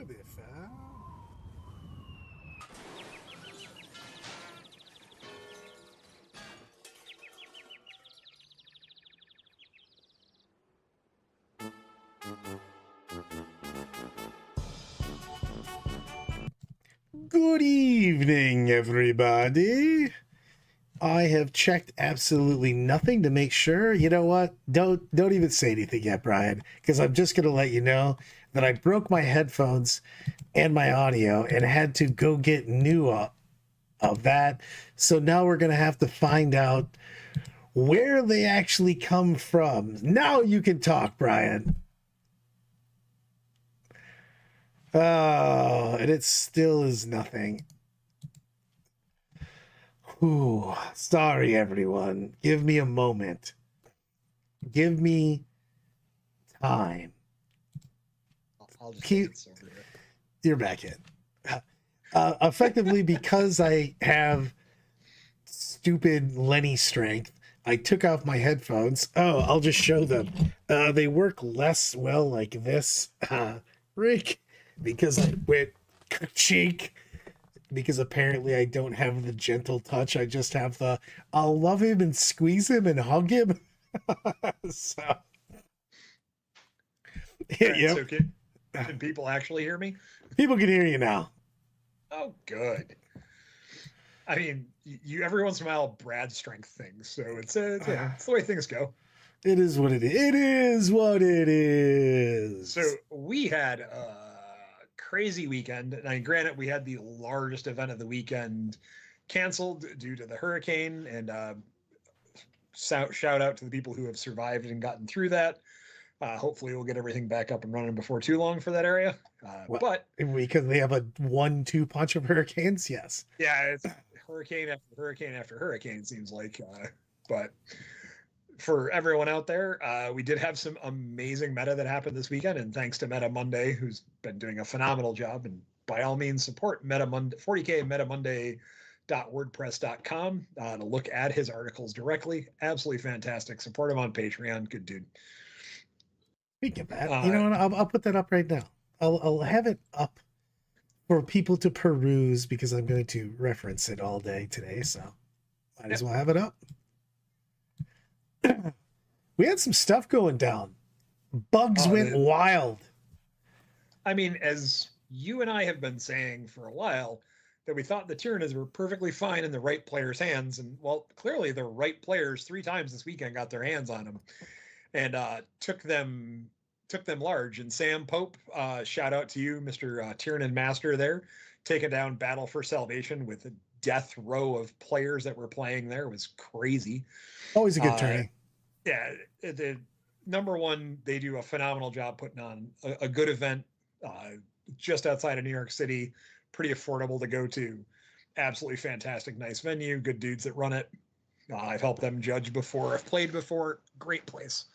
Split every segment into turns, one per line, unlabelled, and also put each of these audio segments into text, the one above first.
que de faire? Good evening, everybody. I have checked absolutely nothing to make sure. You know what? Don't even say anything yet, Brian, because I'm just gonna let you know that I broke my headphones and my audio and had to go get new of that. So now we're gonna have to find out where they actually come from. Now you can talk, Brian. Oh, and it still is nothing. Ooh, sorry, everyone. Give me a moment. Give me time.
I'll just
Keep,
take this over here.
you're back in. Effectively, because I have stupid Lenny strength, I took off my headphones. Oh, I'll just show them. They work less well like this, Rick, because I went cheek. Because apparently I don't have the gentle touch. I just have the I'll love him and squeeze him and hug him. So,
All right,
yep.
so can people actually hear me?
People can hear you now.
Oh, good. I mean, you every once in a while Brad strength things, so it's it's the way things go.
It is what it is. It is what it is.
So we had a crazy weekend. Now, granted, we had the largest event of the weekend canceled due to the hurricane, and shout out to the people who have survived and gotten through that. Hopefully, we'll get everything back up and running before too long for that area. But
because they have a 1-2 punch of hurricanes, yes.
yeah, it's hurricane after hurricane after hurricane, it seems like. But for everyone out there, we did have some amazing meta that happened this weekend, and thanks to Meta Monday, who's been doing a phenomenal job. And by all means, support Meta Monday, 40K Meta Monday wordpress.com to look at his articles directly. Absolutely fantastic. Support him on Patreon. Good dude.
Speaking of that, you know what? I'll put that up right now. I'll have it up for people to peruse because I'm going to reference it all day today. So might as well have it up. We had some stuff going down. Bugs went wild.
I mean, as you and I have been saying for a while, that we thought the Tyranids were perfectly fine in the right players' hands. And, well, clearly the right players 3 times this weekend got their hands on them and took them large. And Sam Pope, shout out to you, Mr. Tyranid Master there, taking down Battle for Salvation with a death row of players that were playing there. It was crazy.
Always a good tourney.
Yeah, the number one, they do a phenomenal job putting on a good event just outside of New York City, pretty affordable to go to. Absolutely fantastic, nice venue, good dudes that run it. I've helped them judge before, I've played before, great place.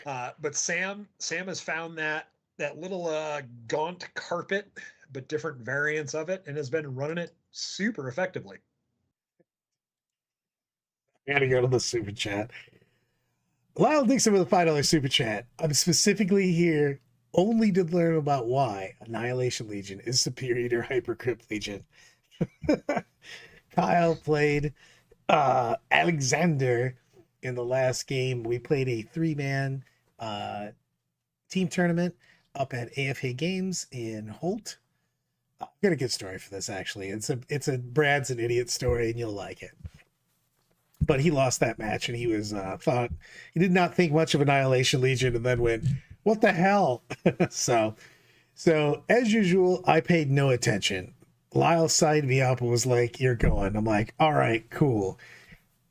But Sam has found that little gaunt carpet, but different variants of it, and has been running it super effectively.
I gotta go to the super chat. Lyle Dixon with a $5 super chat. I'm specifically here only to learn about why Annihilation Legion is superior to Hypercrypt Legion. Kyle played Alexander in the last game. We played a 3-man team tournament up at AFK Games in Holt. I've got a good story for this, actually. It's a Brad's an idiot story, and you'll like it. But he lost that match, and he was he did not think much of Annihilation Legion, and then went, "What the hell?" so as usual, I paid no attention. Lyle signed me up and was like, "You're going." I'm like, "All right, cool.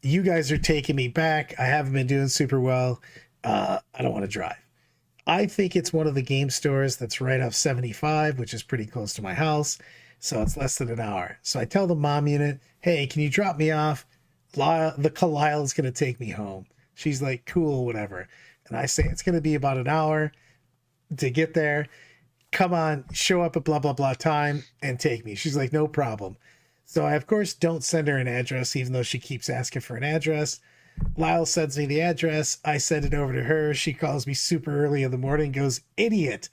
You guys are taking me back. I haven't been doing super well. I don't want to drive." I think it's one of the game stores that's right off 75, which is pretty close to my house. So it's less than an hour. So I tell the mom unit, "Hey, can you drop me off? Lyle is going to take me home." She's like, "Cool, whatever." And I say, "It's going to be about an hour to get there. Come on, show up at blah, blah, blah time and take me." She's like, "No problem." So I, of course, don't send her an address, even though she keeps asking for an address. Lyle sends me the address. I send it over to her. She calls me super early in the morning, goes, "Idiot.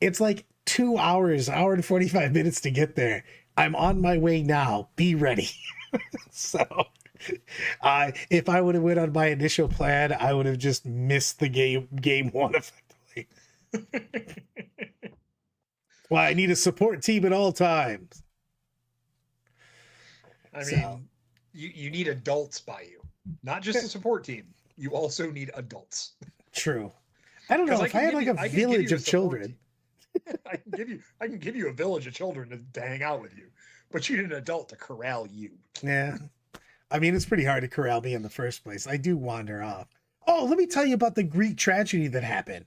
It's like 2 hours, hour and 45 minutes to get there. I'm on my way now. Be ready. So, if I would have went on my initial plan, I would have just missed the game one effectively. Well, I need a support team at all times.
I mean, you need adults by you, not just a support team. You also need adults.
True. I don't know if I had like a village of children.
I can give you a village of children to hang out with you, but you need an adult to corral you.
Yeah. I mean, it's pretty hard to corral me in the first place. I do wander off. Oh, let me tell you about the Greek tragedy that happened.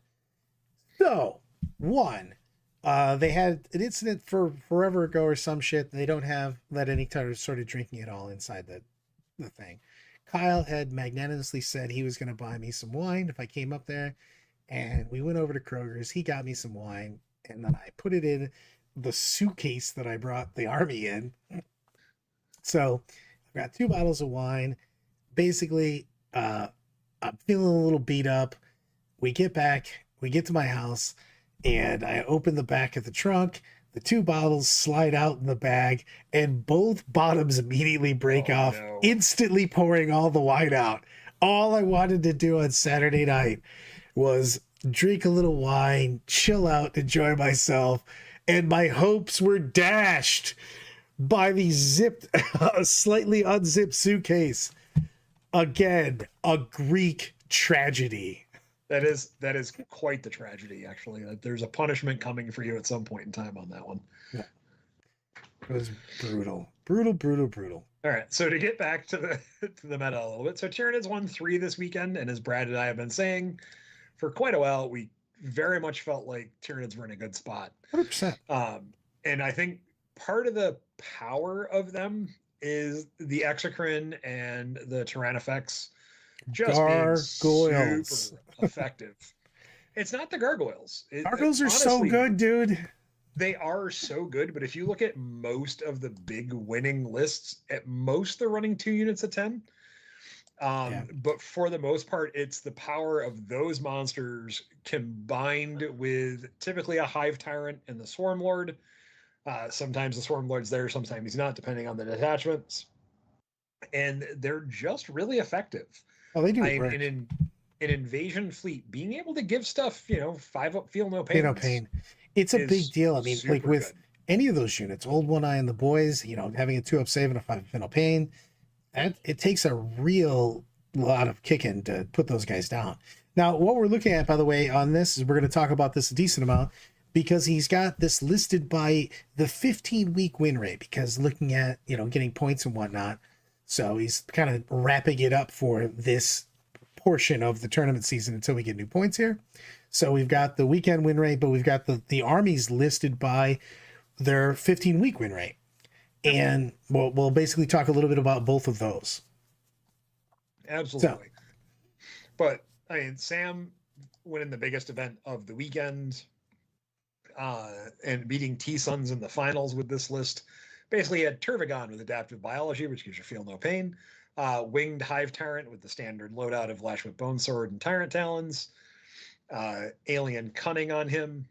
So, one, they had an incident for forever ago or some shit. They don't let any sort of drinking at all inside the thing. Kyle had magnanimously said he was going to buy me some wine if I came up there. And we went over to Kroger's. He got me some wine. And then I put it in the suitcase that I brought the army in. So I've got 2 bottles of wine. Basically, I'm feeling a little beat up. We get to my house, and I open the back of the trunk. The 2 bottles slide out in the bag, and both bottoms immediately break off, instantly pouring all the wine out. All I wanted to do on Saturday night was drink a little wine, chill out, enjoy myself, and my hopes were dashed by the slightly unzipped suitcase. Again, a Greek tragedy.
That is quite the tragedy, actually. There's a punishment coming for you at some point in time on that one.
Yeah. It was brutal. Brutal.
All right, so to get back to the meta a little bit, so Tyranids won 3 this weekend, and as Brad and I have been saying for quite a while, we very much felt like Tyranids were in a good spot.
100%.
And I think part of the power of them is the Exocrine and the Tyrannofex just being super effective. It's not the gargoyles.
Gargoyles are honestly so good, dude.
They are so good, but if you look at most of the big winning lists, at most they're running 2 units of 10. But for the most part, it's the power of those monsters combined with typically a Hive Tyrant and the Swarm Lord. Sometimes the Swarm Lord's there, sometimes he's not, depending on the detachments. And they're just really effective.
Oh, they do.
An invasion fleet being able to give stuff, 5 up, feel no pain.
Feel no pain. It's a big deal. I mean, like with any of those units, Old One Eye and the boys, having a 2-up save and a 5 feel no pain, it takes a real lot of kicking to put those guys down. Now, what we're looking at, by the way, on this is we're going to talk about this a decent amount because he's got this listed by the 15-week win rate because looking at, getting points and whatnot. So he's kind of wrapping it up for this portion of the tournament season until we get new points here. So we've got the weekend win rate, but we've got the armies listed by their 15-week win rate. And we'll basically talk a little bit about both of those.
Absolutely. But, I mean, Sam winning the biggest event of the weekend and beating T-Suns in the finals with this list. Basically, had Tervigon with Adaptive Biology, which gives you feel no pain. Winged Hive Tyrant with the standard loadout of Lash with Bone Sword and Tyrant Talons. Alien Cunning on him.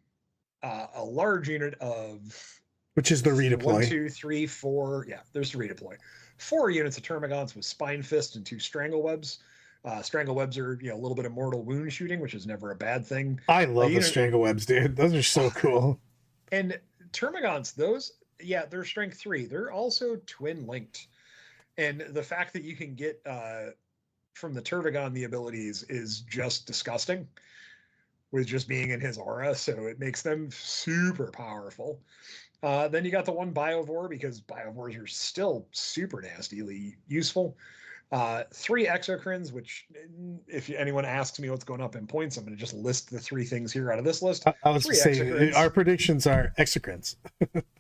A large unit of...
Which is the redeploy.
1, 2, 3, 4. Yeah, there's the redeploy. 4 units of Termagants with Spine Fist and 2 Stranglewebs. Stranglewebs are, a little bit of mortal wound shooting, which is never a bad thing.
I love the Stranglewebs, dude. Those are so cool.
And Termagants, they're strength 3. They're also twin linked. And the fact that you can get from the Tervigon the abilities is just disgusting with just being in his aura. So it makes them super powerful. Then you got the 1 Biovore because Biovores are still super nastily useful. 3 Exocrines, which if anyone asks me what's going up in points, I'm going to just list the 3 things here out of this list.
I was going to say, our predictions are Exocrines.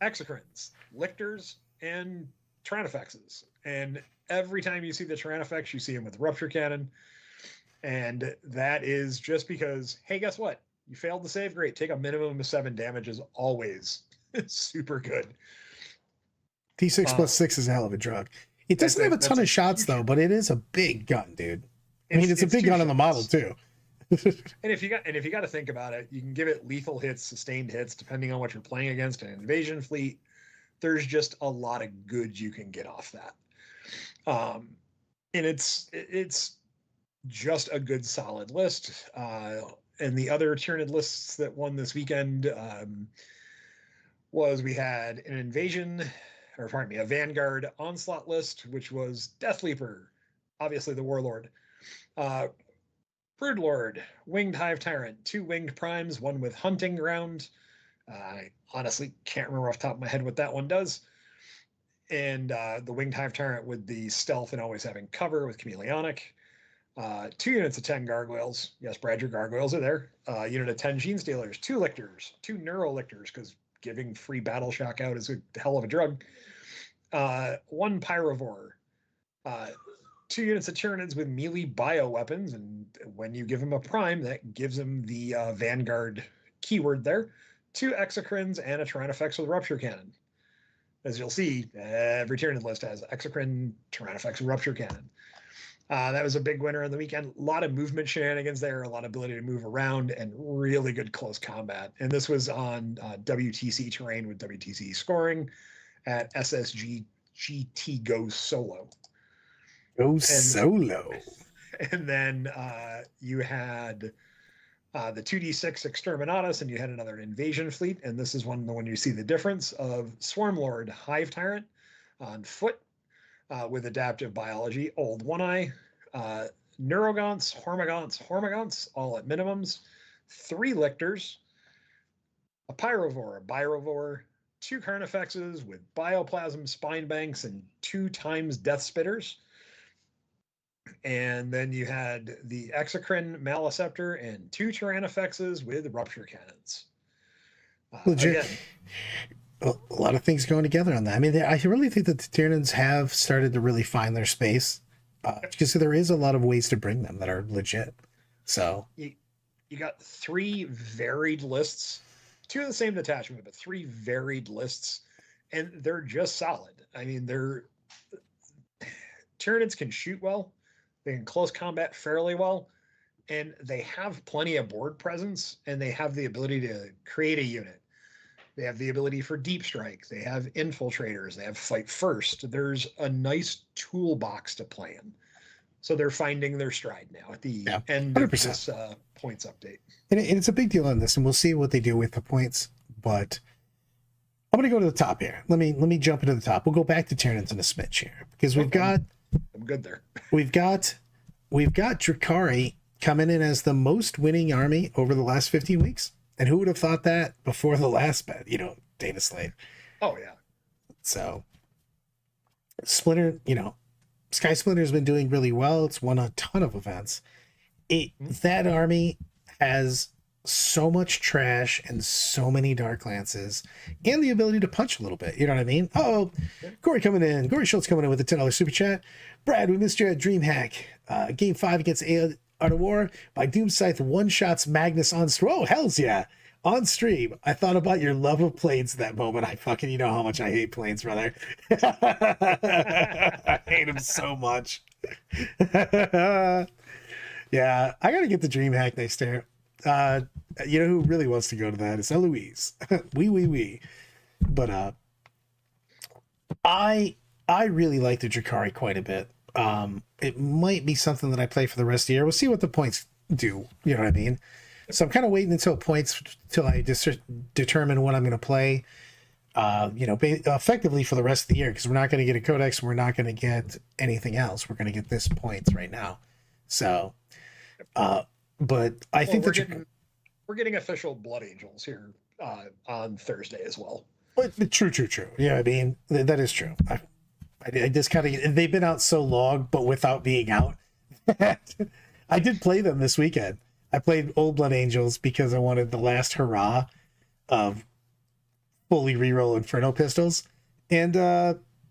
Exocrines, Lictors, and Tyrannofexes. And every time you see the Tyrannofex, you see him with Rupture Cannon. And that is just because, hey, guess what? You failed to save, great. Take a minimum of 7 damage is always super good.
T6 plus 6 is a hell of a drug. It doesn't have a ton of shots, though, but it is a big gun, dude. I mean, it's a big gun in the model, too.
And if you got to think about it, you can give it lethal hits, sustained hits, depending on what you're playing against. An invasion fleet, there's just a lot of goods you can get off that. And it's just a good solid list. And the other Tyranid lists that won this weekend was, we had an invasion, or pardon me, a Vanguard onslaught list, which was Deathleaper, obviously the Warlord, Broodlord, Winged Hive Tyrant, 2 Winged Primes, one with Hunting Ground. I honestly can't remember off the top of my head what that one does. And the Winged Hive Tyrant with the stealth and always having cover with Chameleonic. 2 units of 10 Gargoyles. Yes, Brad, your Gargoyles are there. Unit of 10 Gene Stealers, 2 Lictors, 2 Neuro Lictors, because giving free Battle Shock out is a hell of a drug. 1 Pyrovore. 2 units of Tyranids with melee bioweapons, and when you give them a prime, that gives them the Vanguard keyword there. 2 Exocrines and a Tyrannofex with Rupture Cannon. As you'll see, every Tyranid list has Exocrine, Tyrannofex, and Rupture Cannon. That was a big winner on the weekend. A lot of movement shenanigans there, a lot of ability to move around, and really good close combat. And this was on WTC terrain with WTC scoring at SSG GT Goes Solo.
Solo.
And then you had the 2d6 Exterminatus, and you had another invasion fleet. And this is the one you see the difference of Swarmlord Hive Tyrant on foot with adaptive biology, Old One-Eye, Neurogaunts, Hormagaunts, all at minimums, 3 Lictors, a Pyrovore, a Birovore, 2 Carnifexes with Bioplasm Spine Banks, and 2 times Death Spitters. And then you had the Exocrine Maleceptor and 2 Tyrannofexes with Rupture Cannons.
Legit.
Again,
a lot of things going together on that. I mean, I really think that the Tyranids have started to really find their space, because there is a lot of ways to bring them that are legit. So
you got 3 varied lists, 2 of the same detachment, but 3 varied lists, and they're just solid. I mean, Tyranids can shoot well, they can close combat fairly well, and they have plenty of board presence, and they have the ability to create a unit. They have the ability for deep strike. They have infiltrators. They have fight first. There's a nice toolbox to play in. So they're finding their stride now at the end 100%. Of this points update.
And it's a big deal on this, and we'll see what they do with the points. But I'm going to go to the top here. Let me jump into the top. We'll go back to Tyranids in a smidge here, because we've got.
I'm good there.
We've got Drukhari coming in as the most winning army over the last 15 weeks. And who would have thought that before the last bet? Data Slave.
Oh, yeah.
So, Splinter, Sky Splinter's been doing really well. It's won a ton of events. That army has so much trash and so many Dark Lances and the ability to punch a little bit. You know what I mean? Oh, Corey coming in. Corey Schultz coming in with a $10 super chat. Brad, we missed you at DreamHack. Game 5 against Art of War by Doomscythe one-shots Magnus on stream. Oh, hells yeah. On stream. I thought about your love of planes at that moment. I fucking, you know how much I hate planes, brother. I hate them so much. Yeah, I gotta get the DreamHack next year. You know who really wants to go to that? It's Eloise. We. But I really like the Drukhari quite a bit. It might be something that I play for the rest of the year. We'll see what the points do. You know what I mean? So I'm kind of waiting until I determine what I'm going to play. Effectively for the rest of the year, because we're not going to get a codex. We're not going to get anything else. We're going to get this points right now. So, but I think that
we're getting official Blood Angels here on Thursday as well.
But true. Yeah, I mean that is true. I just kind of, they've been out so long, but without being out. I did play them this weekend. I played Old Blood Angels because I wanted the last hurrah of fully reroll Inferno Pistols. And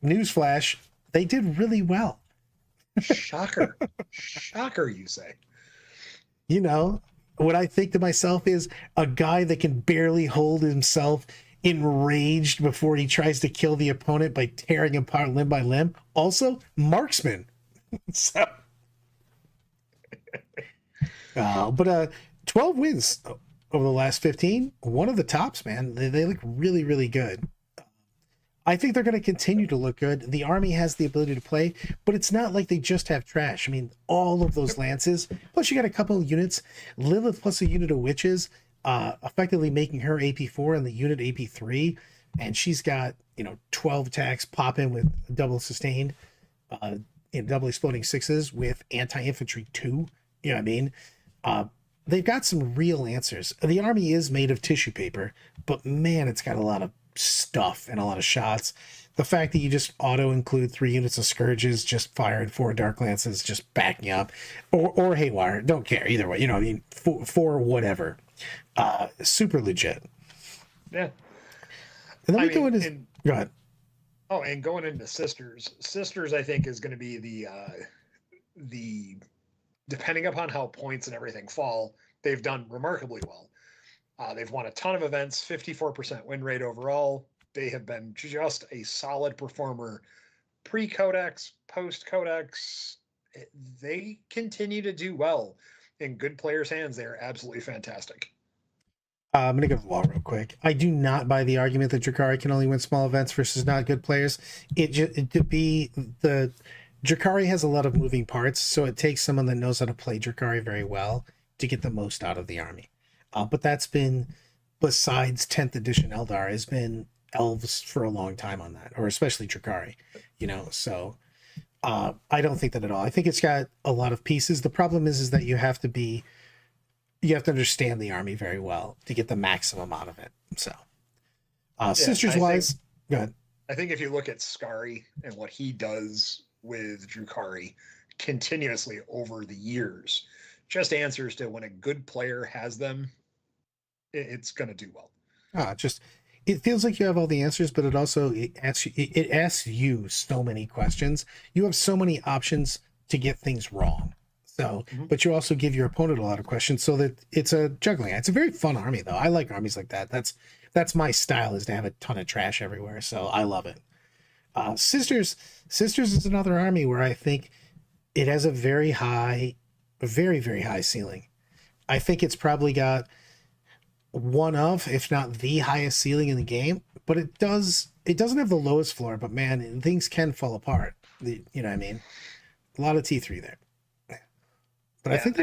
newsflash, they did really well.
Shocker, you say?
What I think to myself is a guy that can barely hold himself enraged before he tries to kill the opponent by tearing him apart limb by limb. Also, marksman. So But 12 wins over the last 15. One of the tops, man. They look really, really good. I think they're going to continue to look good. The army has the ability to play, but it's not like they just have trash. I mean, all of those lances, plus you got a couple of units, Lilith plus a unit of witches, effectively making her AP4 and the unit AP3, and she's got 12 attacks, pop in with double sustained, double exploding sixes with anti-infantry 2. You know what I mean? They've got some real answers. The army is made of tissue paper, but man, it's got a lot of stuff and a lot of shots. The fact that you just auto include 3 units of scourges, just fired 4 dark lances, just backing up, or haywire, don't care either way. I mean, for whatever, super legit.
Yeah.
And then go ahead.
Oh, and going into sisters, I think is going to be the depending upon how points and everything fall, they've done remarkably well. They've won a ton of events, 54% win rate overall. They have been just a solid performer pre-Codex, post-Codex. They continue to do well in good players' hands. They're absolutely fantastic.
I'm going to go to the wall real quick. I do not buy the argument that Drukhari can only win small events versus not good players. Drukhari has a lot of moving parts, so it takes someone that knows how to play Drukhari very well to get the most out of the army. But that's been, besides 10th edition Eldar, has been elves for a long time on that, or especially Drukhari, so I don't think that at all. I think it's got a lot of pieces. The problem is that you have to understand the army very well to get the maximum out of it. So sisters wise, go ahead.
I think if you look at Skari and what he does with Drukhari continuously over the years, just answers to when a good player has them, it's going to do well.
It feels like you have all the answers, but it asks you so many questions. You have so many options to get things wrong. So, but you also give your opponent a lot of questions, so that it's a juggling. It's a very fun army, though. I like armies like that. That's my style, is to have a ton of trash everywhere. So I love it. Sisters is another army where I think it has a very, very high ceiling. I think it's probably got one of, if not the highest ceiling in the game, but it doesn't have the lowest floor, but man, things can fall apart. You know what I mean? A lot of T3 there. But yeah, I think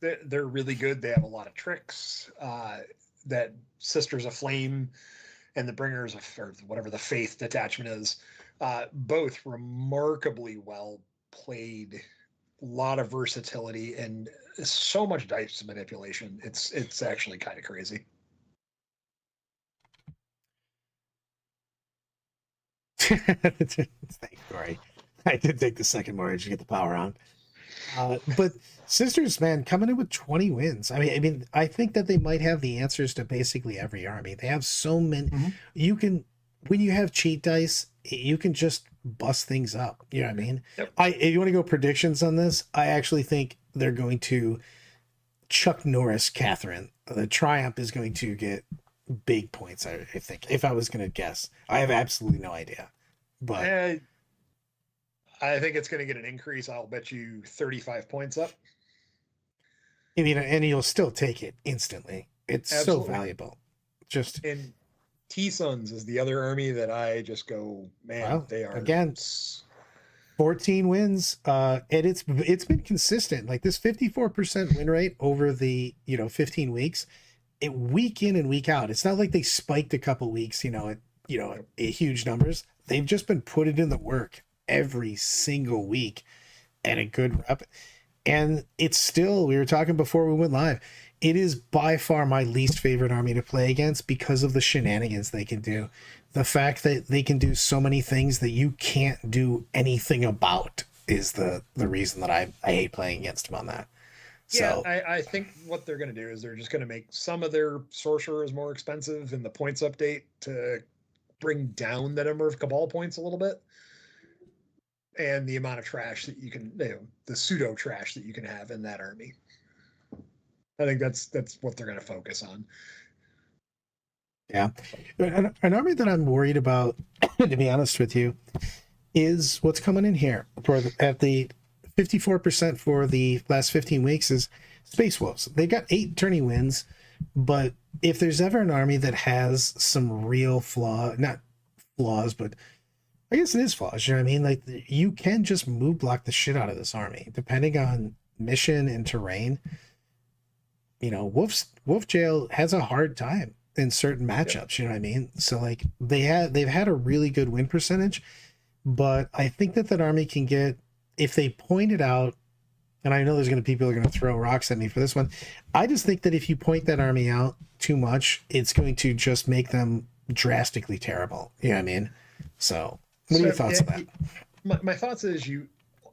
they're really good. They have a lot of tricks. That Sisters of Flame and the Bringers of, or whatever the Faith detachment is, both remarkably well played. A lot of versatility and so much dice manipulation. It's actually kind of crazy.
Thanks, Corey. I did take the second mortgage to get the power on. But Sisters, man, coming in with 20 wins. I mean, I think that they might have the answers to basically every army. They have so many. When you have cheat dice, you can just bust things up. You know what I mean?
Yep.
If you want to go predictions on this, I actually think they're going to Chuck Norris Catherine. The Triumph is going to get big points, I think. If I was going to guess, I have absolutely no idea. But
I think it's going to get an increase. I'll bet you 35 points up.
I mean, and you'll still take it instantly. It's absolutely so valuable.
And T-Sons is the other army that I just go, man, they are
again 14 wins. And it's been consistent. Like this 54% win rate over the 15 weeks, week in and week out. It's not like they spiked a couple weeks, at huge numbers. They've just been putting in the work every single week at a good rep. And it's still, we were talking before we went live, it is by far my least favorite army to play against because of the shenanigans they can do. The fact that they can do so many things that you can't do anything about is the reason that I hate playing against them on that. So
yeah, I think what they're going to do is they're just going to make some of their sorcerers more expensive in the points update to bring down the number of Cabal points a little bit. And the amount of trash that you can, the pseudo trash that you can have in that army. I think that's what they're going to focus on.
Yeah. An army that I'm worried about, to be honest with you, is what's coming in here at the 54% for the last 15 weeks is Space Wolves. They've got 8 tourney wins, but if there's ever an army that has some real not flaws, but I guess it is flaws, you know what I mean? Like, you can just move block the shit out of this army, depending on mission and terrain. You know, Wolf Jail has a hard time in certain matchups, you know what I mean? So like they've had a really good win percentage, but I think that that army can get, if they point it out, and I know there's going to be people who are going to throw rocks at me for this one. I just think that if you point that army out too much, it's going to just make them drastically terrible. You know what I mean? So what are your thoughts on that?
My thoughts is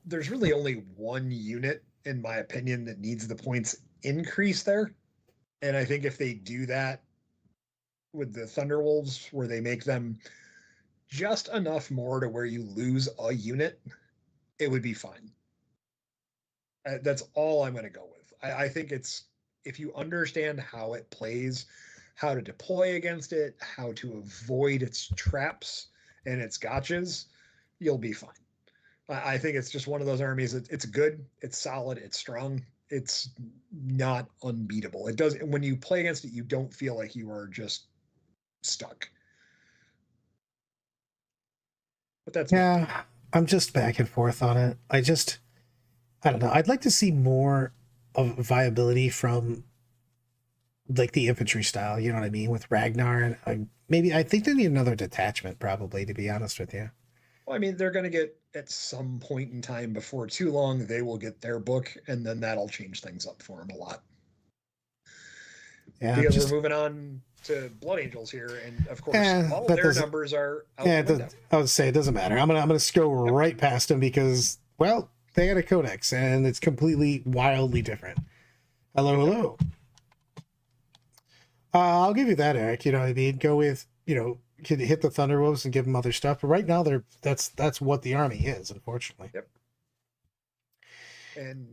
there's really only one unit, in my opinion, that needs the points increase there. And I think if they do that with the Thunderwolves, where they make them just enough more to where you lose a unit, it would be fine. That's all I'm going to go with. I think it's, if you understand how it plays, how to deploy against it, how to avoid its traps and its gotchas, you'll be fine. I think it's just one of those armies that it's good, it's solid, it's strong, it's not unbeatable. It does, when you play against it, you don't feel like you are just stuck. But that's
yeah, I'm just back and forth on it. I don't know. I'd like to see more of viability from like the infantry style, you know what I mean, with Ragnar, and I think they need another detachment probably, to be honest with you.
Well, I mean, they're going to get, at some point in time before too long, they will get their book, and then that'll change things up for them a lot.
Yeah,
because we're moving on to Blood Angels here, and of course, all their numbers are out
the window. I would say it doesn't matter. I'm gonna go right past them because, well, they had a codex and it's completely wildly different. Hello. I'll give you that, Eric. You know what I mean? Go with, you know, can hit the Thunderwolves and give them other stuff. But right now, that's what the army is, unfortunately.
Yep. And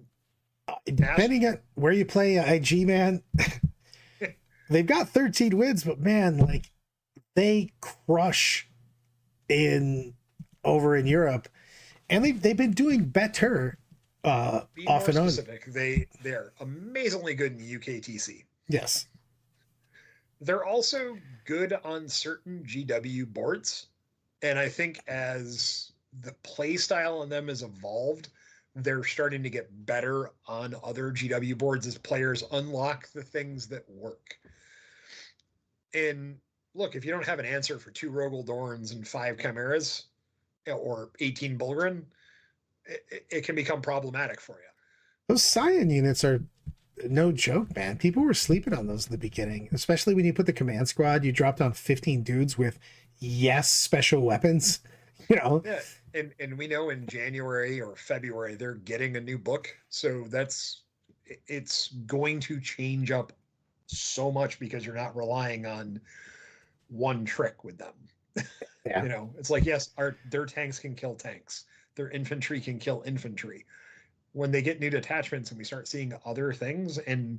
depending on where you play IG, man, they've got 13 wins, but man, like, they crush over in Europe, and they've been doing better off and on.
They're amazingly good in UKTC.
Yes.
They're also good on certain GW boards, and I think as the play style on them has evolved, they're starting to get better on other GW boards as players unlock the things that work. And look, if you don't have an answer for 2 Rogel Dorns and 5 Chimeras or 18 Bulgrin, it can become problematic for you.
Those Scion units are no joke, man. People were sleeping on those in the beginning, especially when you put the command squad, you dropped on 15 dudes with special weapons, you know.
Yeah, and we know in January or February they're getting a new book, so it's going to change up so much because you're not relying on one trick with them.
Yeah.
You know, it's like, yes, their tanks can kill tanks, their infantry can kill infantry. When they get new detachments and we start seeing other things, and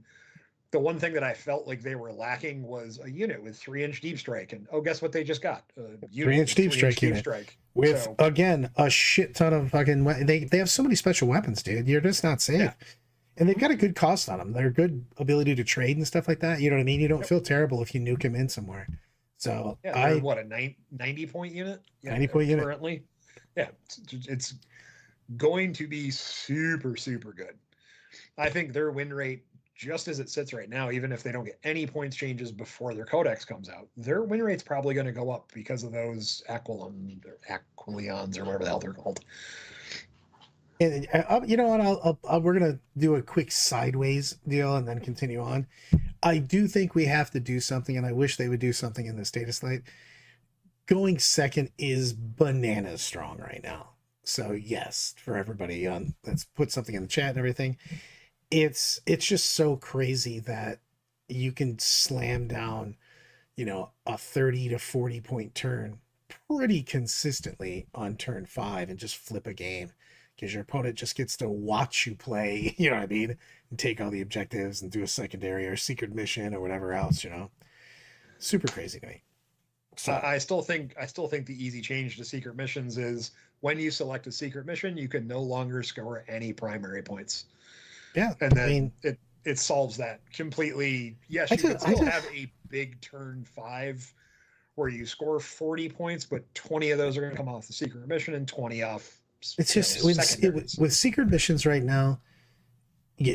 the one thing that I felt like they were lacking was a unit with 3-inch deep strike, and guess what they just got? A
3-inch deep strike unit with again a shit ton of fucking. They have so many special weapons, dude. You're just not safe. Yeah. And they've got a good cost on them. They're good ability to trade and stuff like that. You know what I mean? You don't feel terrible if you nuke them in somewhere. So
yeah, what a 90-point unit? Yeah,
90-point unit
currently. Yeah, it's going to be super, super good. I think their win rate, just as it sits right now, even if they don't get any points changes before their codex comes out, their win rate's probably going to go up because of those Aquilions or whatever the hell they're called.
And you know what? We're gonna do a quick sideways deal and then continue on. I do think we have to do something, and I wish they would do something in this data slate. Going second is bananas strong right now. So yes, for everybody on, let's put something in the chat and everything. It's just so crazy that you can slam down, you know, a 30 to 40 point turn pretty consistently on turn 5 and just flip a game because your opponent just gets to watch you play, you know what I mean, and take all the objectives and do a secondary or secret mission or whatever else, you know. Super crazy to me.
So I still think the easy change to secret missions is when you select a secret mission, you can no longer score any primary points.
Yeah,
And then
I mean,
it solves that completely. Yes,
I
you can
just,
still have a big turn 5 where you score 40 points, but 20 of those are going to come off the secret mission and 20 off
it's just
secondaries.
with secret missions right now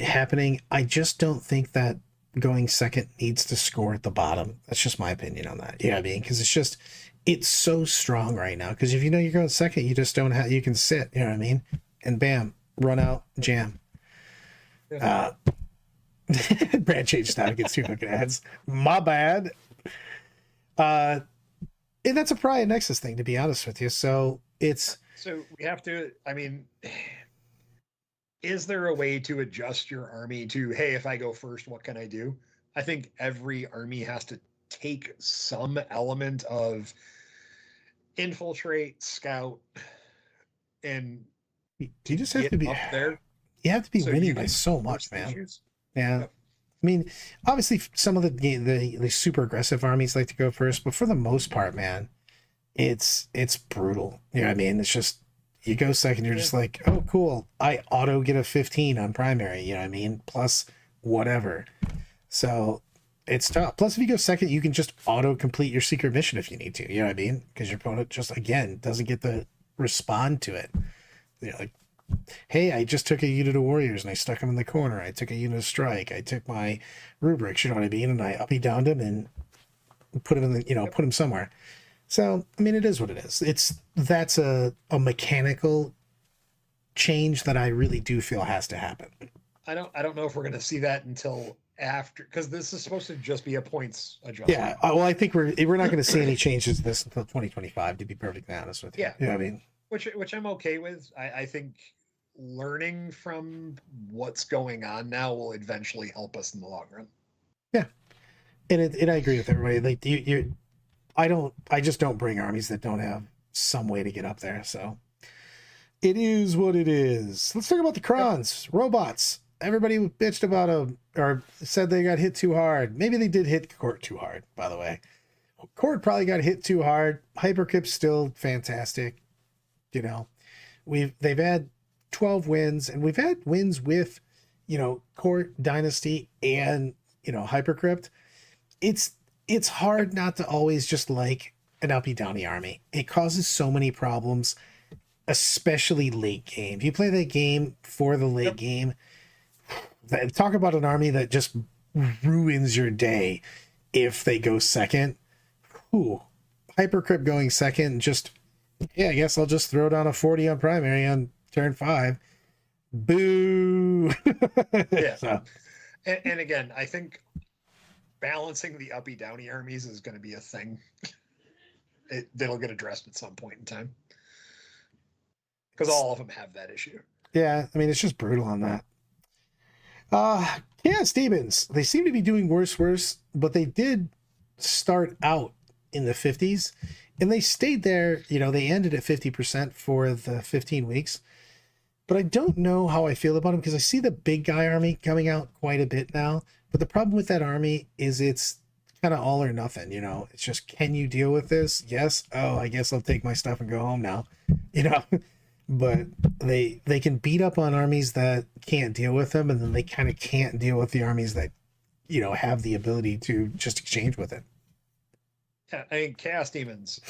happening. I just don't think that going second needs to score at the bottom. That's just my opinion on that. You know what I mean? Because it's so strong right now. Because if you know you're going second, you just don't have, you can sit, you know what I mean? And bam, run out, jam.
Yeah.
Brand changed now against two fucking ads. My bad. And that's a Pride Nexus thing, to be honest with you. So
We have to, I mean, is there a way to adjust your army to, hey, if I go first, what can I do? I think every army has to take some element of infiltrate, scout, and
you just have to be
up there.
You have to be
So
winning
you
by
can
so much,
force
man.
issues.
Yeah.
Yep.
I mean, obviously some of the super aggressive armies like to go first, but for the most part, man, it's brutal. You know what I mean? It's just you go second, you're just like, oh cool, I auto get a 15 on primary, you know what I mean? Plus whatever. So it's tough. Plus if you go second, you can just auto complete your secret mission if you need to, you know what I mean? Because your opponent just again doesn't get to respond to it. You know, like, hey, I just took a unit of warriors and I stuck them in the corner. I took a unit of strike. I took my rubrics, you know what I mean? And I uppy downed him and put him in the, put him somewhere. So, I mean, it is what it is. That's a mechanical change that I really do feel has to happen.
I don't know if we're going to see that until after, because this is supposed to just be a points adjustment.
Yeah. Well, I think we're not going to see any changes to this until 2025, to be perfectly honest with you.
Yeah.
You know what I mean?
Which I'm okay with. I think learning from what's going on now will eventually help us in the long run.
Yeah. And I agree with everybody. Like I just don't bring armies that don't have some way to get up there. So it is what it is. Let's talk about the Krons, robots. Everybody bitched about them or said they got hit too hard. Maybe they did hit Court too hard, by the way. Court probably got hit too hard. Hypercrypt's still fantastic. You know, they've had 12 wins, and we've had wins with, Court, Dynasty, and Hypercrypt. It's hard not to always just like an uppy downy army. It causes so many problems, especially late game. If you play that game for the late game, talk about an army that just ruins your day if they go second. Ooh, Hypercrypt going second, just, I guess I'll just throw down a 40 on primary on turn 5. Boo.
Yeah.
So.
And again, I think balancing the uppy downy armies is going to be a thing. That'll get addressed at some point in time. Because all of them have that issue.
Yeah, I mean, it's just brutal on that. Yeah, Stevens. They seem to be doing worse, but they did start out in the 50s, and they stayed there. They ended at 50% for the 15 weeks. But I don't know how I feel about them because I see the big guy army coming out quite a bit now. But the problem with that army is it's kind of all or nothing. It's just, can you deal with this? Yes. Oh, I guess I'll take my stuff and go home now. But they can beat up on armies that can't deal with them, and then they kind of can't deal with the armies that have the ability to just exchange with it.
Yeah, I mean, Chaos Demons.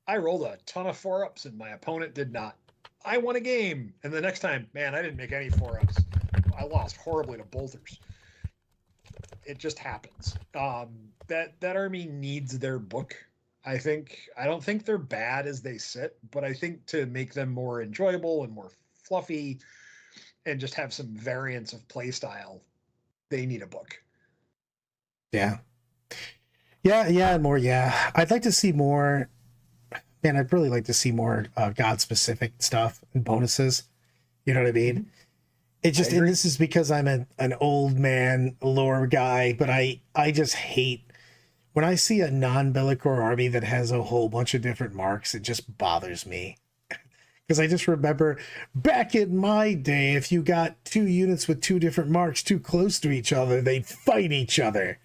I rolled a ton of 4-ups and my opponent did not. I won a game, and the next time, man, I didn't make any 4-ups. I lost horribly to bolters. It just happens. That army needs their book. I don't think they're bad as they sit, but I think to make them more enjoyable and more fluffy and just have some variance of play style, they need a book.
Yeah. And more. Yeah. I'd like to see more. Man, I'd really like to see more God specific stuff and bonuses. You know what I mean? It just, and this is because I'm an old man lore guy, but I just hate when I see a non-Bellicor army that has a whole bunch of different marks. It just bothers me. Because I just remember back in my day, if you got 2 units with 2 different marks too close to each other, they'd fight each other.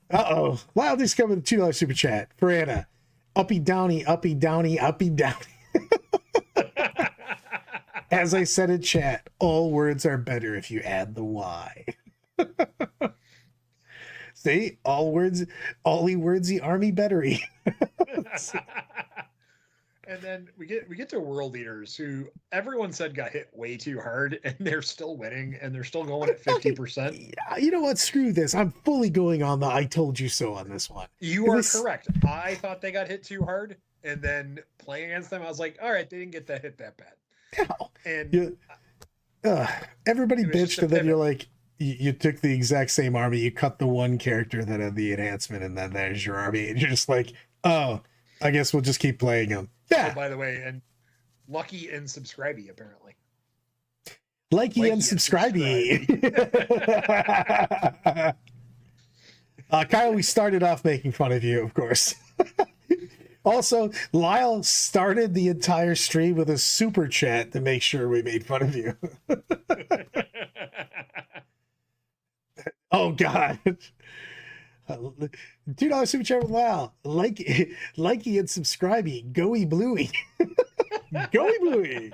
Uh-oh. Wildest coming with $2 super chat for Anna. Uppy downy, uppy downy, uppy downy. As I said in chat, all words are better if you add the Y. See, all words, all words, the army bettery.
And then we get to world leaders who everyone said got hit way too hard, and they're still winning, and they're still going at 50%.
Yeah, you know what? Screw this. I'm fully going on the "I told you so" on this one.
You are correct. I thought they got hit too hard, and then playing against them, I was like, all right, they didn't get that hit that bad. And
everybody bitched, and then
pivot.
you're like, you took the exact same army, you cut the one character that had the enhancement, and then there's your army, and you're just like, oh, I guess we'll just keep playing them. Yeah.
Oh, by the way, and Lucky and Subscribey apparently.
Likey and Subscribey. Kyle, we started off making fun of you, of course. Also, Lyle started the entire stream with a super chat to make sure we made fun of you. Oh, God. $2 super chat with Lyle. Likey and Subscribey. Goey Bluey. Goey Bluey.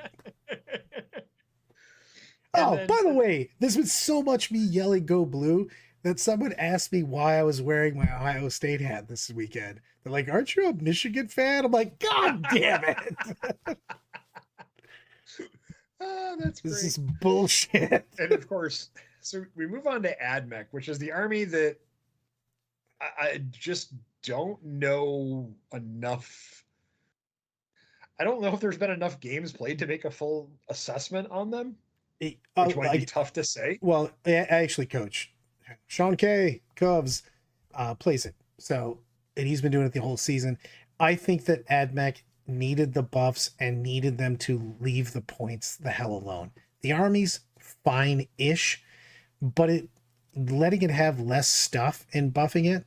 Oh, by the way, there's been so much me yelling "Go Blue" that someone asked me why I was wearing my Ohio State hat this weekend. They're like, "Aren't you a Michigan fan?" I'm like, "God damn it!"
Oh, that's great.
This is bullshit.
And of course, so we move on to AdMech, which is the army that I just don't know enough. I don't know if there's been enough games played to make a full assessment on them, which might be tough to say.
Well, I actually coach Sean K. Cubs plays it, so and he's been doing it the whole season. I think that AdMech needed the buffs and needed them to leave the points the hell alone. The army's fine-ish, but letting it have less stuff and buffing it,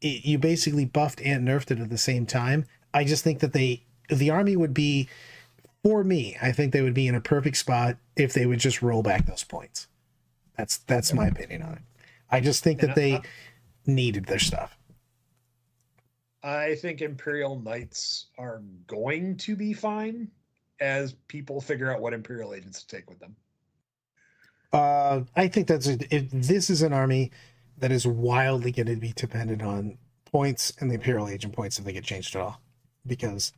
you basically buffed and nerfed it at the same time. I just think that the army would be, for me, I think they would be in a perfect spot if they would just roll back those points. That's my opinion on it. I just think that they needed their stuff.
I think Imperial Knights are going to be fine as people figure out what Imperial agents to take with them.
I think this is an army that is wildly going to be dependent on points and the Imperial agent points if they get changed at all, because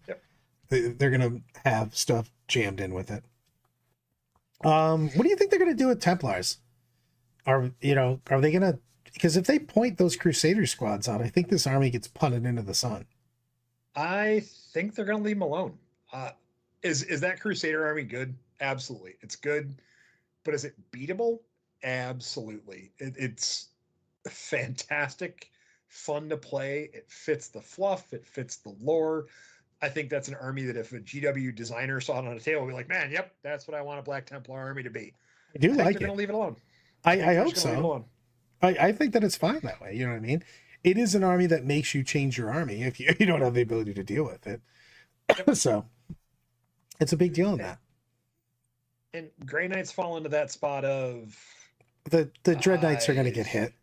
they're going to have stuff jammed in with it. What do you think they're going to do with Templars? Are they going to, because if they point those Crusader squads out, I think this army gets punted into the sun.
I think they're going to leave them alone. Is that Crusader army good? Absolutely. It's good. But is it beatable? Absolutely. It's fantastic, fun to play. It fits the fluff. It fits the lore. I think that's an army that if a GW designer saw it on a table, would be like, man, yep, that's what I want a Black Templar army to be.
I do like it.
They're going to leave it alone.
I hope so. I think that it's fine that way. You know what I mean? It is an army that makes you change your army if you don't have the ability to deal with it. Yep. So it's a big deal in that.
And Grey Knights fall into that spot of
the Dread Knights are going to get hit.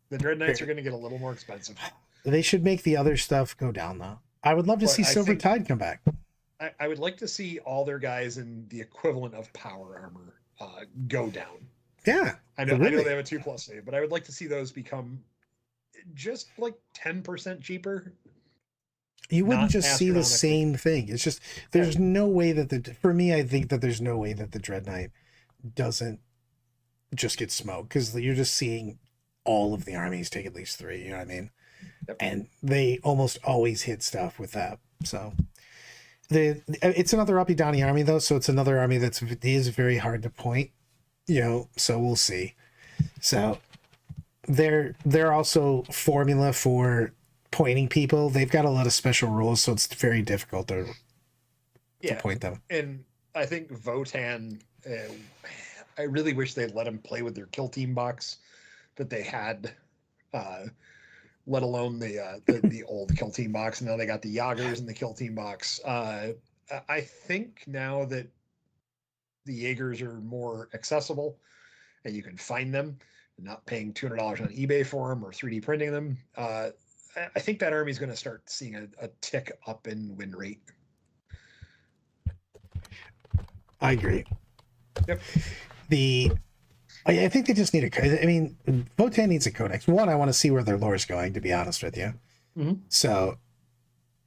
The Dread Knights are going to get a little more expensive.
They should make the other stuff go down though. I would love to see Silver Tide come back.
I would like to see all their guys in the equivalent of power armor go down.
Yeah,
I know they have a 2+ save, but I would like to see those become just like 10% cheaper.
You wouldn't just see the same thing. It's just there's no way that for me, I think that there's no way that the Dread Knight doesn't just get smoked, because you're just seeing all of the armies take at least 3. You know what I mean? Yep. And they almost always hit stuff with that. So it's another uppy downy army though, so it's another army that is very hard to point. So we'll see. So they're also formula for pointing people. They've got a lot of special rules, so it's very difficult to point them. And
I think Votann, I really wish they'd let him play with their kill team box that they had, let alone the old kill team box. And now they got the Jaegers in the kill team box. I think now that the Jaegers are more accessible and you can find them, not paying $200 on eBay for them or 3D printing them, I think that army is going to start seeing a tick up in win rate.
I agree.
Yep.
I think they just need I mean, Votann needs a codex. One, I want to see where their lore is going, to be honest with you.
Mhm.
So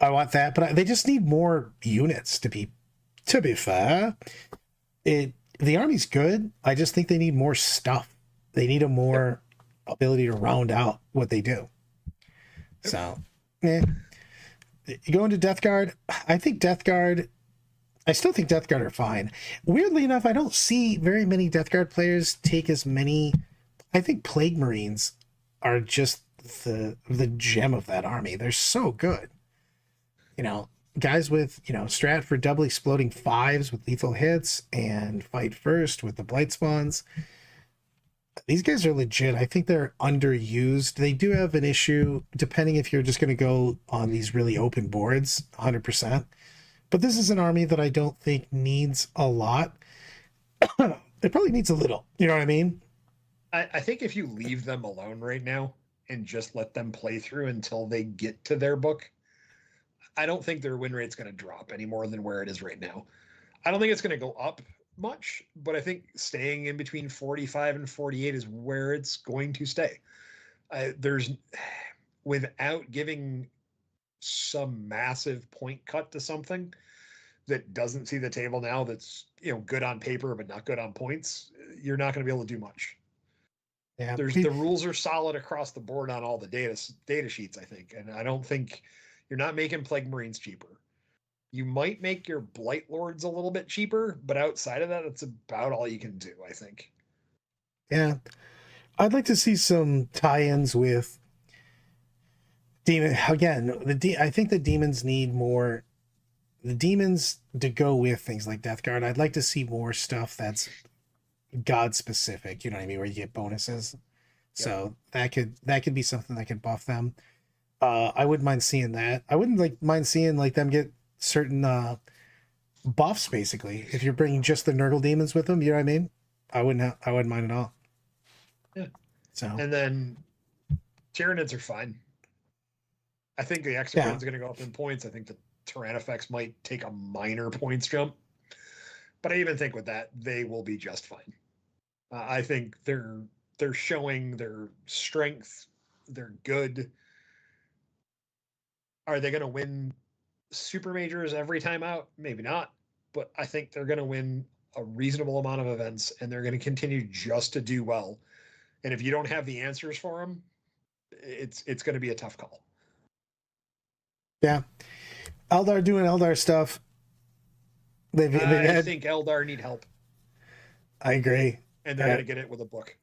I want that, but they just need more units to be fair. The army's good. I just think they need more stuff. They need a more ability to round out what they do.
Yep.
So, you go into Death Guard. I still think Death Guard are fine. Weirdly enough, I don't see very many Death Guard players take as many. I think Plague Marines are just the gem of that army. They're so good. You know, guys with, strat for double exploding 5s with lethal hits and fight first with the blight spawns. These guys are legit. I think they're underused. They do have an issue depending if you're just going to go on these really open boards 100%. But this is an army that I don't think needs a lot. It probably needs a little. You know what I mean?
I think if you leave them alone right now and just let them play through until they get to their book, I don't think their win rate's going to drop any more than where it is right now. I don't think it's going to go up much, but I think staying in between 45 and 48 is where it's going to stay. There's, without giving some massive point cut to something that doesn't see the table now, that's good on paper but not good on points, you're not going to be able to do much.
Yeah.
The rules are solid across the board on all the data sheets, I think, and I don't think you're not making Plague Marines cheaper. You might make your Blight Lords a little bit cheaper, but outside of that, that's about all you can do, I think.
Yeah. I'd like to see some tie-ins with Demon. Again, I think the demons need more. The demons to go with things like Death Guard. I'd like to see more stuff that's God specific. You know what I mean? Where you get bonuses. Yep. So that could be something that could buff them. I wouldn't mind seeing that. I wouldn't mind seeing them get certain buffs basically. If you're bringing just the Nurgle demons with them, you know what I mean? I wouldn't mind at all.
Yeah.
So
and then Tyranids are fine. I think the Exocrine's going to go up in points. I think the Tyrannifex might take a minor points jump, but I even think with that they will be just fine. I think they're showing their strength. They're good. Are they going to win super majors every time out? Maybe not, but I think they're going to win a reasonable amount of events, and they're going to continue just to do well. And if you don't have the answers for them, it's going to be a tough call.
Yeah, Eldar doing Eldar stuff.
I think Eldar need help.
I agree,
and they're going to get it with a book.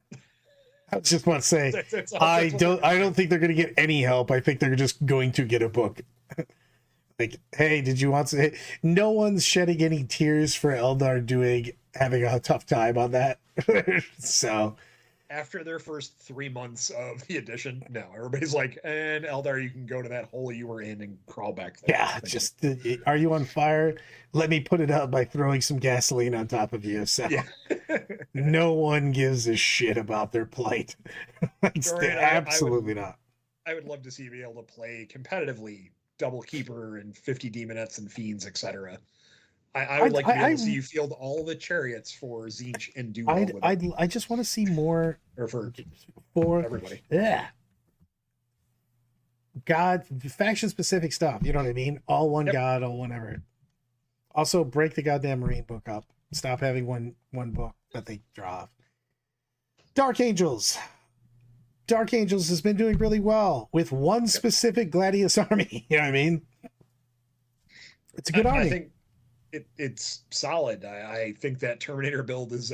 I just want to say, I don't think they're going to get any help. I think they're just going to get a book. Like, hey, did you want to? No one's shedding any tears for Eldar having a tough time on that. So,
after their first 3 months of the edition, no, everybody's like, and Eldar, you can go to that hole you were in and crawl back there.
Yeah, just are you on fire? Let me put it out by throwing some gasoline on top of you. So, yeah. No one gives a shit about their plight. Absolutely not.
I would love to see you be able to play competitively double keeper and 50 demonettes and fiends, etc. I would like to be able to see you field all the chariots for Tzeentch and do well with it.
I just want to see more
for everybody.
Yeah. God, faction specific stuff. You know what I mean? All one God, all whatever. Also, break the goddamn Marine book up. Stop having one book that they draw off. Dark Angels. Dark Angels has been doing really well with one specific Gladius army. You know what I mean? It's a good army.
I think it's solid. I think that Terminator build is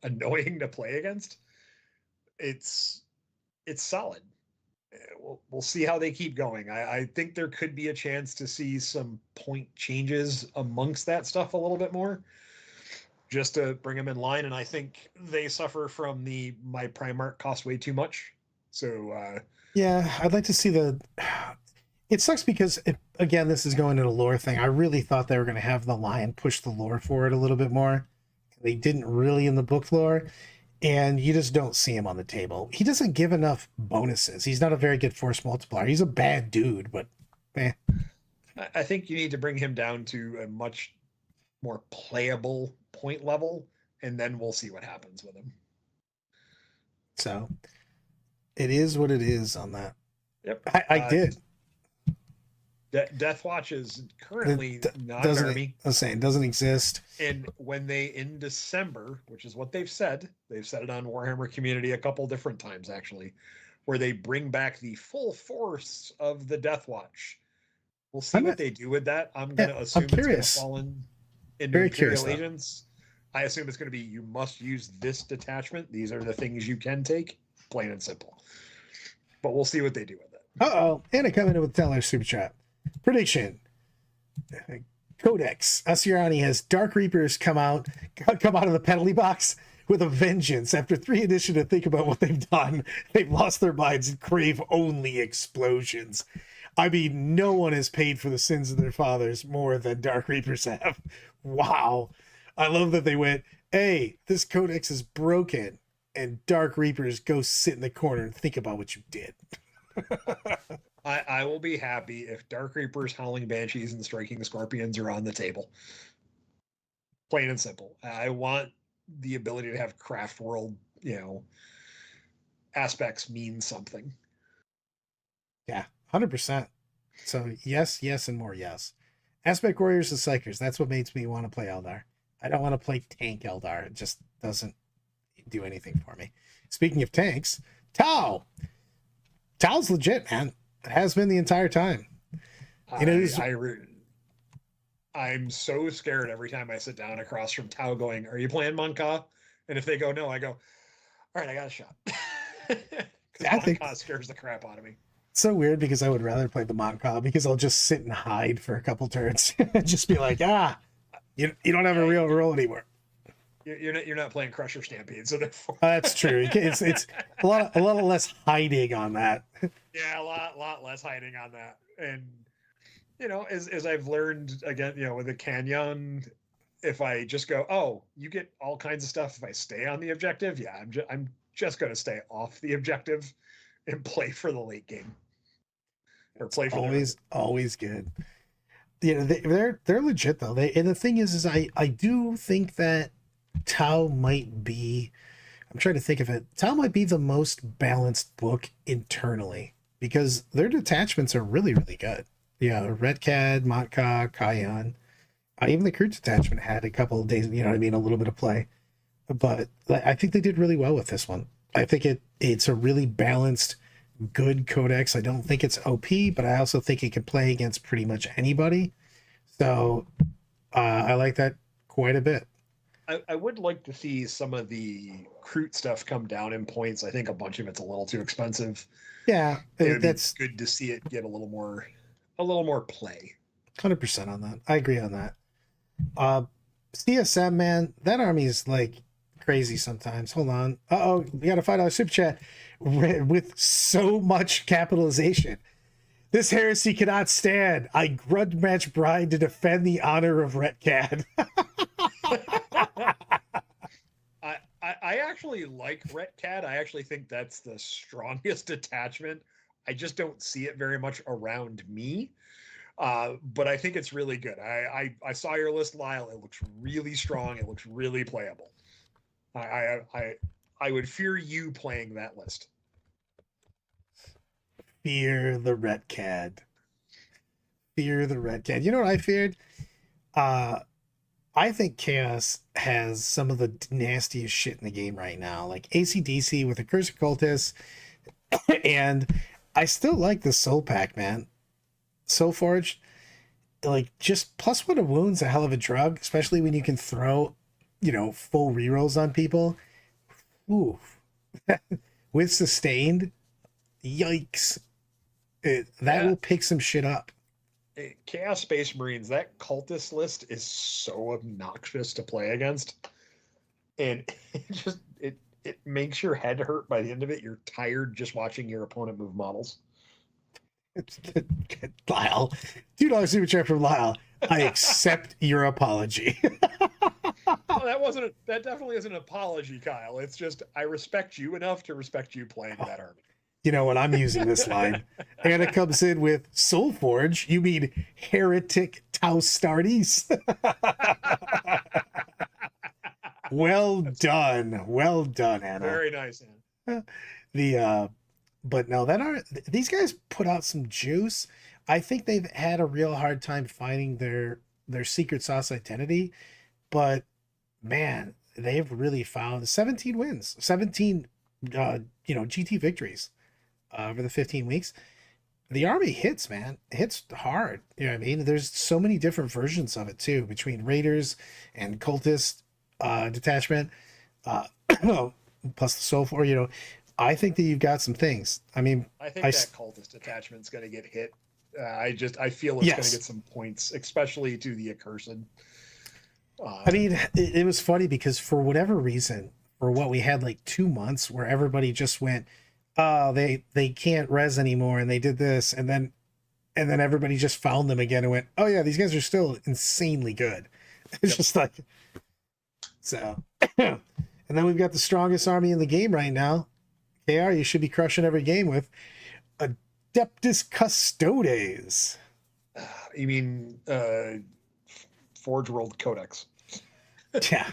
annoying to play against. It's solid. We'll see how they keep going. I think there could be a chance to see some point changes amongst that stuff a little bit more, just to bring them in line. And I think they suffer from my Primarch cost way too much. So
yeah, I'd like to see it sucks because again, this is going to the lore thing. I really thought they were going to have the Lion push the lore forward a little bit more. They didn't really in the book lore, and you just don't see him on the table. He doesn't give enough bonuses. He's not a very good force multiplier. He's a bad dude, but
I think you need to bring him down to a much more playable point level and then we'll see what happens with him.
So it is what it is on that.
Yep.
I did.
Deathwatch is currently not an
Doesn't
army.
I'm saying doesn't exist.
And when they, in December, which is what they've said it on Warhammer Community a couple different times actually, where they bring back the full force of the Deathwatch. We'll see what they do with that. I'm going to assume it's going to fall into
Very
Imperial Agents. I assume it's going to be, you must use this detachment. These are the things you can take, plain and simple. But we'll see what they do with it.
Uh-oh. Anna coming in with $10 super chat. Prediction. Codex Asirani has Dark Reapers come out of the penalty box with a vengeance. After 3 editions to think about what they've done, they've lost their minds and crave only explosions. I mean, no one has paid for the sins of their fathers more than Dark Reapers have. Wow. I love that they went, hey, this Codex is broken, and Dark Reapers go sit in the corner and think about what you did.
I will be happy if Dark Reapers, Howling Banshees, and Striking Scorpions are on the table. Plain and simple. I want the ability to have craft world, aspects mean something.
Yeah, 100%. So yes, and more yes. Aspect Warriors and Psychers, that's what makes me want to play Eldar. I don't want to play tank Eldar. It just doesn't do anything for me. Speaking of tanks, Tau. Tau's legit, man. It has been the entire time.
I'm so scared every time I sit down across from Tau going, are you playing Monka? And if they go no, I go, all right, I got a shot. Monka scares the crap out of me.
It's so weird because I would rather play the Monka because I'll just sit and hide for a couple turns and just be like, you don't have a real role anymore.
You're not playing Crusher Stampede, so therefore
that's true. It's a lot less hiding on that.
Yeah, a lot less hiding on that. And as I've learned again, with the Canyon, if I just go, oh, you get all kinds of stuff if I stay on the objective. Yeah, I'm just going to stay off the objective and play for the late game. Or play for
always good. They're legit though. And the thing is I do think that Tau might be, I'm trying to think of it, Tau might be the most balanced book internally because their detachments are really, really good. Yeah, Redcad, Monka, Kayan. Even the Crew detachment had a couple of days, a little bit of play. But I think they did really well with this one. I think it's a really balanced, good Codex. I don't think it's OP, but I also think it can play against pretty much anybody. So I like that quite a bit.
I would like to see some of the Crute stuff come down in points. I think a bunch of it's a little too expensive.
Yeah,
that's good to see it get a little more play.
100% on that. I agree on that. CSM, man, that army is like crazy sometimes. Hold on. We got a $5 super chat with so much capitalization. This heresy cannot stand. I grudge match Bride to defend the honor of Retcad.
I actually like Retcad. I actually think that's the strongest attachment. I just don't see it very much around me. But I think it's really good. I saw your list, Lyle. It looks really strong. It looks really playable. I would fear you playing that list.
Fear the Retcad. Fear the Retcad. You know what I feared? I think Chaos has some of the nastiest shit in the game right now. Like AC/DC with the Curse of Cultists. And I still like the Soul Pack, man. Soul Forge, like just +1 of wounds, a hell of a drug, especially when you can throw, full rerolls on people. Ooh. With sustained, yikes. That will pick some shit up.
Chaos Space Marines, that cultist list is so obnoxious to play against. And it makes your head hurt by the end of it. You're tired just watching your opponent move models.
Lyle, $2 super chat from Lyle. I accept your apology.
Oh, that definitely isn't an apology, Kyle. It's just I respect you enough to respect you playing that army.
When I'm using this line, Anna comes in with Soul Forge. You mean heretic Tau Starties? Well done. Well done, Anna.
Very nice, Anna.
The but no, these guys put out some juice. I think they've had a real hard time finding their secret sauce identity, but man, they've really found 17 wins, 17 GT victories over the 15 weeks. The army hits, man. It hits hard. You know what I mean? There's so many different versions of it too, between raiders and cultist detachment, uh plus the soul. I think that you've got some things. I mean,
I think that cultist attachment's going to get hit. I feel it's going to get some points, especially to the accursed.
I mean, it was funny because for whatever reason, for what we had like 2 months where everybody just went, oh, they can't res anymore, and they did this, and then everybody just found them again and went, oh yeah, these guys are still insanely good. It's just like so. And then we've got the strongest army in the game right now. KR, you should be crushing every game with Adeptus Custodes.
You mean Forge World Codex?
Yeah.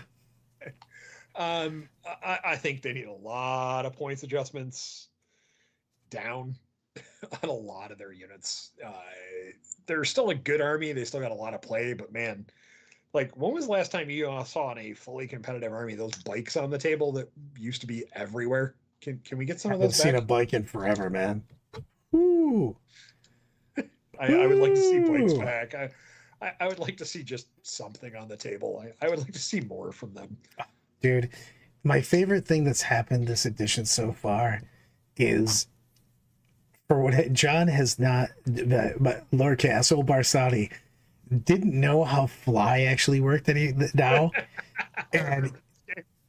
I think they need a lot of points adjustments down on a lot of their units. They're still a good army. They still got a lot of play, but man, like, when was the last time you saw in a fully competitive army those bikes on the table that used to be everywhere? Can we get some of those back?
I haven't seen a bike in forever, man. Ooh.
I would like to see bikes back. I would like to see just something on the table. I would like to see more from them.
Dude, my favorite thing that's happened this edition so far is for what John has not, but Lord Castle Barsati didn't know how fly actually worked now, and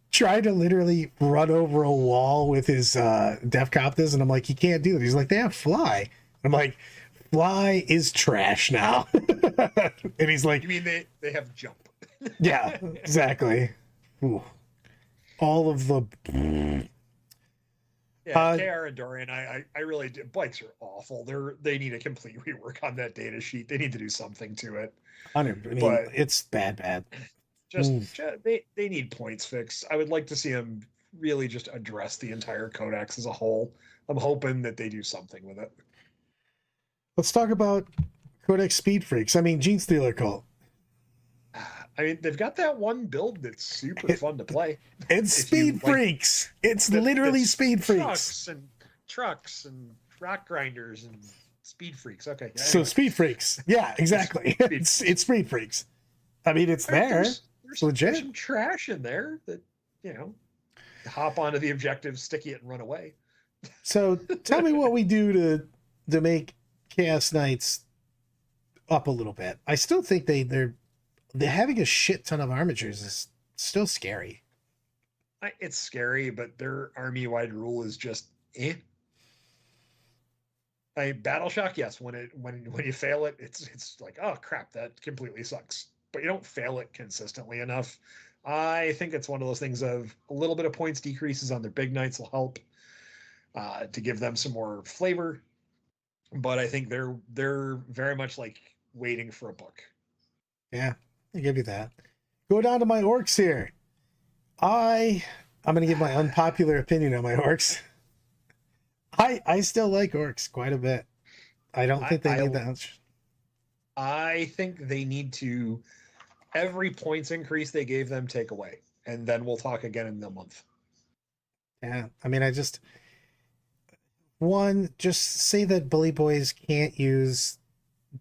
tried to literally run over a wall with his Def Coptas, and I'm like, you can't do that. He's like, they have fly. I'm like, fly is trash now. And he's like,
you mean they have jump?
Yeah, exactly. Ooh. All of the
yeah, KR and Dorian, I really do. Bikes are awful. They need a complete rework on that data sheet. They need to do something to it.
But it's bad.
Just they need points fixed. I would like to see them really just address the entire codex as a whole. I'm hoping that they do something with it.
Let's talk about Codex Speed Freaks. I mean, Gene Stealer Cult.
I mean, they've got that one build that's super fun to play.
It's Speed Freaks. It's literally Speed Freaks.
Trucks and rock grinders and Speed Freaks. Okay.
Anyway. So Speed Freaks. Yeah, exactly. It's Speed Freaks. I mean, it's there. It's legit.
There's some trash in there that, hop onto the objective, sticky it, and run away.
So tell me what we do to make Chaos Knights up a little bit. I still think they're having a shit ton of armatures is still scary.
It's scary, but their army-wide rule is just Battle Shock, yes. When you fail it, it's like, oh crap, that completely sucks. But you don't fail it consistently enough. I think it's one of those things of a little bit of points decreases on their big knights will help to give them some more flavor. But I think they're very much like waiting for a book.
Yeah, I give you that. Go down to my orcs here. I'm going to give my unpopular opinion on my orcs. I still like orcs quite a bit. I don't think they need that much.
I think they need to, every points increase they gave them, take away. And then we'll talk again in a month.
Yeah, I mean, just say that Bully Boys can't use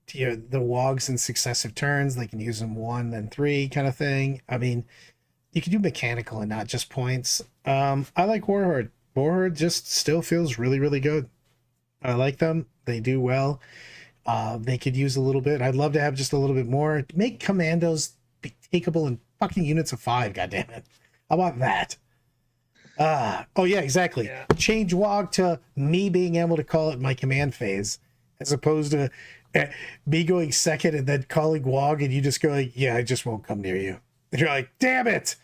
the wogs in successive turns. They can use them 1, then 3 kind of thing. I mean, you can do mechanical and not just points. I like Warhorde. Warhorde just still feels really, really good. I like them. They do well. They could use a little bit. I'd love to have just a little bit more. Make commandos be takeable in fucking units of 5, goddammit. How about that? Oh yeah, exactly. Yeah. Change WOG to me being able to call it my command phase, as opposed to me going second and then calling WOG and you just go like, yeah, I just won't come near you. And you're like, damn it.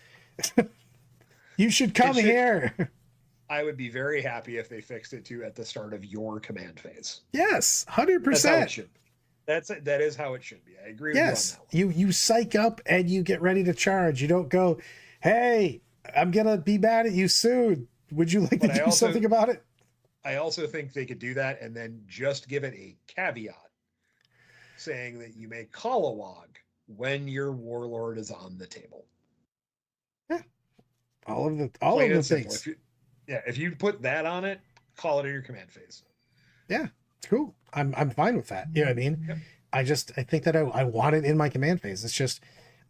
You should come here.
I would be very happy if they fixed it to at the start of your command phase.
Yes, 100%.
That's how it should be. That is how it should be. I agree with you on that one.
You psych up and you get ready to charge. You don't go, hey, I'm gonna be mad at you soon. Would you like to
But
do something about it?
I also think they could do that and then just give it a caveat saying that you may call a wog when your warlord is on the table.
Yeah, all of
Plain
the
and simple.
things.
If you put that on it, call it in your command phase.
Yeah, cool. I'm fine with that. You know what I mean?
Yep.
I think that I want it in my command phase. It's just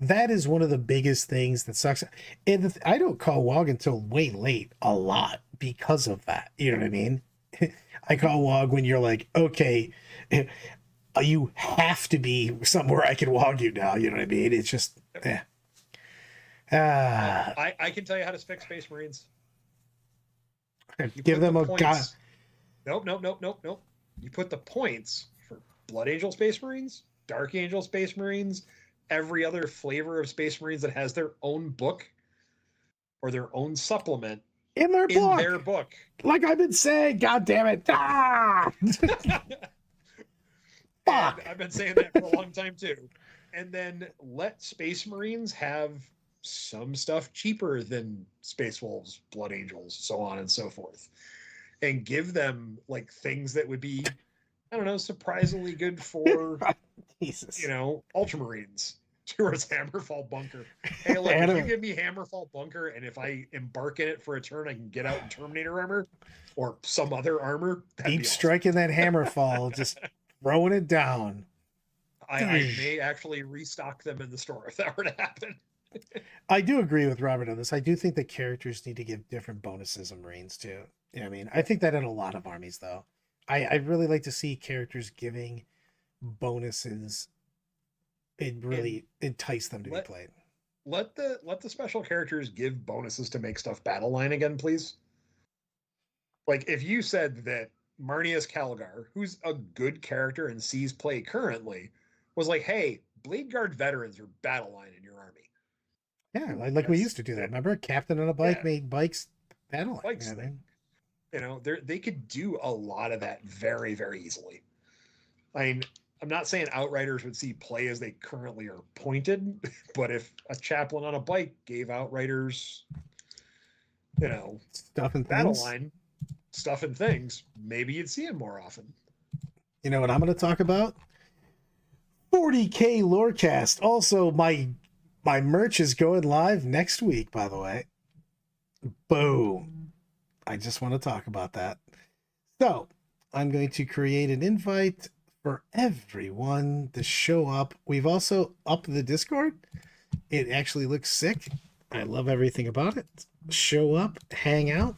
that is one of the biggest things that sucks. And I don't call WOG until way late a lot because of that. You know what I mean? I call WOG when you're like, okay, you have to be somewhere I can WOG you now. You know what I mean? It's just, yeah.
I can tell you how to fix Space Marines. You
Give
put
them
the
a
points.
god.
Nope. You put the points for Blood Angel Space Marines, Dark Angel Space Marines, every other flavor of Space Marines that has their own book or their own supplement
In their
in
book.
their book.
Like I've been saying, God damn it. Ah! Fuck.
And I've been saying that for a long time too. And then let Space Marines have some stuff cheaper than Space Wolves, Blood Angels, so on and so forth. And give them like things that would be, I don't know, surprisingly good for,
Jesus.
you know, Ultramarines towards Hammerfall Bunker. Hey, look, if you give me Hammerfall Bunker and if I embark in it for a turn, I can get out in Terminator armor or some other armor.
Deep striking that Hammerfall, just throwing it down.
I may actually restock them in the store if that were to happen.
I do agree with Robert on this. I do think that characters need to give different bonuses in Marines too. You know what I mean? I think that in a lot of armies though. I really like to see characters giving bonuses. It really entice them to be played.
Let the special characters give bonuses to make stuff battle line again, please. Like if you said that Marnius Calgar, who's a good character and sees play currently, was like, hey, Blade Guard veterans are battle line in your army.
Yeah, like we used to do that. Remember, Captain on a bike made bikes battle line.
Bikes thing. You know, they could do a lot of that very, very easily. I mean, I'm not saying Outriders would see play as they currently are pointed, but if a chaplain on a bike gave Outriders, you know,
stuff and
battle
things.
line stuff and things, maybe you'd see him more often.
You know what I'm going to talk about? 40K Lorecast. Also, my merch is going live next week, by the way. Boom. I just want to talk about that. So, I'm going to create an invite for everyone to show up. We've also upped the Discord. It actually looks sick. I love everything about it. Show up, hang out.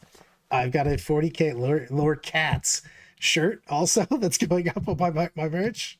I've got a 40K Lore Cats shirt also that's going up on my merch.